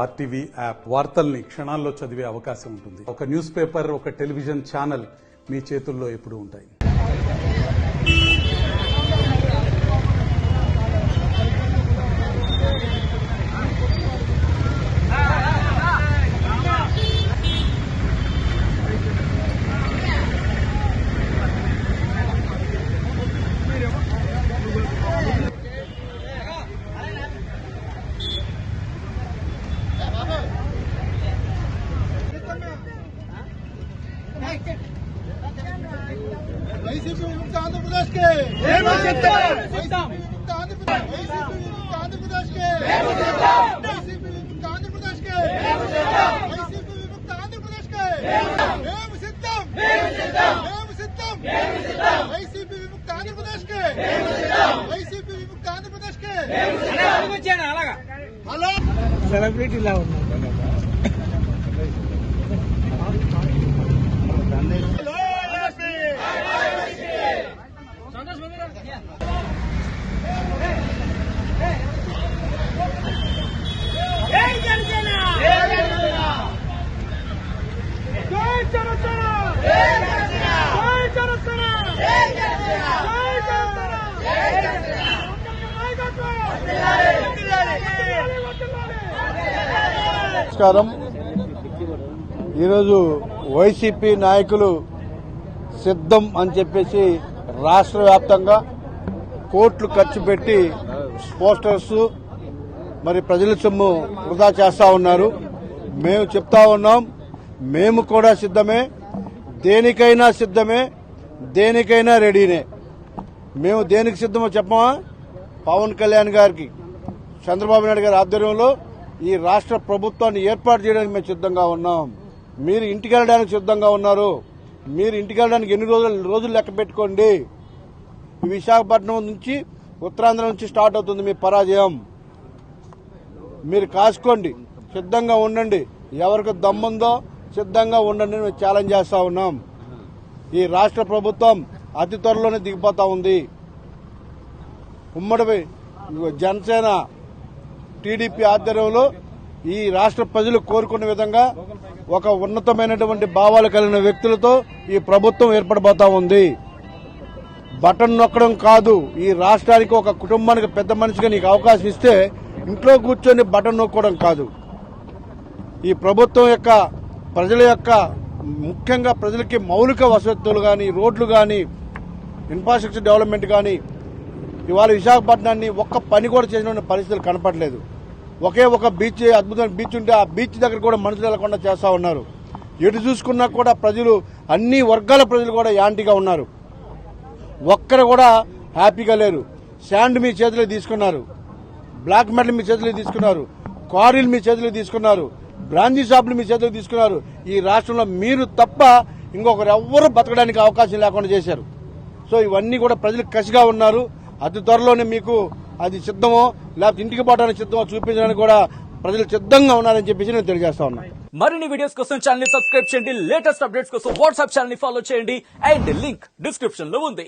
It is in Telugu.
ఆర్టీవీ యాప్ వార్తల్ని క్షణాల్లో చదివే అవకాశం ఉంటుంది. ఒక న్యూస్ పేపర్, ఒక టెలివిజన్ ఛానల్ మీ చేతుల్లో ఎప్పుడూ ఉంటాయి. వైసీపీ విముక్త ఆంధ్రప్రదేశ్ కే సెలబ్రిటీ లా ఉన్నారు. నమస్కారం. ఈరోజు వైసీపీ నాయకులు సిద్ధం అని చెప్పేసి రాష్ట్ర వ్యాప్తంగా కోట్లు ఖర్చు పెట్టి పోస్టర్స్ మరి ప్రజల సొమ్ము వృధా చేస్తా ఉన్నారు. మేము చెప్తా ఉన్నాం, మేము కూడా సిద్ధమే, దేనికైనా సిద్ధమే, దేనికైనా రెడీనే. మేము దేనికి సిద్ధమో చెప్పమా? పవన్ కళ్యాణ్ గారికి, చంద్రబాబు నాయుడు గారి ఆధ్వర్యంలో ఈ రాష్ట్ర ప్రభుత్వాన్ని ఏర్పాటు చేయడానికి మేము సిద్ధంగా ఉన్నాం. మీరు ఇంటికి వెళ్ళడానికి సిద్ధంగా ఉన్నారు. మీరు ఇంటికి వెళ్ళడానికి ఎన్ని రోజులు లెక్క పెట్టుకోండి. ఈ విశాఖపట్నం నుంచి, ఉత్తరాంధ్ర నుంచి స్టార్ట్ అవుతుంది మీ పరాజయం. మీరు కాసుకోండి, సిద్ధంగా ఉండండి. ఎవరికి దమ్ముందో సిద్ధంగా ఉండండి మేము ఛాలెంజ్ చేస్తా ఉన్నాం. ఈ రాష్ట్ర ప్రభుత్వం అతి త్వరలోనే దిగిపోతా ఉంది. ఉమ్మడి జనసేన టీడీపీ ఆధ్వర్యంలో ఈ రాష్ట్ర ప్రజలు కోరుకున్న విధంగా ఒక ఉన్నతమైనటువంటి భావాలు కలిగిన వ్యక్తులతో ఈ ప్రభుత్వం ఏర్పడబోతా ఉంది. బటన్ నొక్కడం కాదు, ఈ రాష్ట్రానికి ఒక కుటుంబానికి పెద్ద మనిషిగా నీకు అవకాశం ఇస్తే ఇంట్లో కూర్చొని బటన్ నొక్కడం కాదు. ఈ ప్రభుత్వం యొక్క ప్రజల యొక్క ముఖ్యంగా ప్రజలకి మౌలిక వసతులు కానీ, రోడ్లు కానీ, ఇన్ఫ్రాస్ట్రక్చర్ డెవలప్మెంట్ కానీ ఇవాళ విశాఖపట్నాన్ని ఒక్క పని కూడా చేసిన పరిస్థితులు కనపడలేదు. ఒకే ఒక బీచ్, అద్భుతమైన బీచ్ ఉంటే ఆ బీచ్ దగ్గర కూడా మనుషులు వెళ్లకుండా చేస్తా ఉన్నారు. ఎటు చూసుకున్నా కూడా ప్రజలు, అన్ని వర్గాల ప్రజలు కూడా యాంటీగా ఉన్నారు. ఒక్కరు కూడా హ్యాపీగా లేరు. శాండ్ మీ చేతిలో తీసుకున్నారు, బ్లాక్ మెటల్ మీ చేతిలో తీసుకున్నారు, క్వారీలు మీ చేతిలో తీసుకున్నారు, బ్రాందీ షాపులు మీ చేతిలో తీసుకున్నారు. ఈ రాష్ట్రంలో మీరు తప్ప ఇంకొకరు ఎవ్వరూ బతకడానికి అవకాశం లేకుండా చేశారు. సో ఇవన్నీ కూడా ప్రజలు కసిగా ఉన్నారు. అతి త్వరలోనే మీకు అది సిద్ధమో లేకపోతే ఇంటికి పోవడానికి సిద్ధమో చూపించడానికి కూడా ప్రజలు సిద్ధంగా ఉన్నారని చెప్పేసి నేను తెలియజేస్తా ఉన్నాను. మరిన్ని వీడియోస్ కోసం ఛానల్ ని సబ్స్క్రైబ్ చేయండి. లేటెస్ట్ అప్డేట్స్ కోసం వాట్సాప్ ఛానల్ ని ఫాలో చేయండి. అండ్ లింక్ డిస్క్రిప్షన్ లో ఉంది.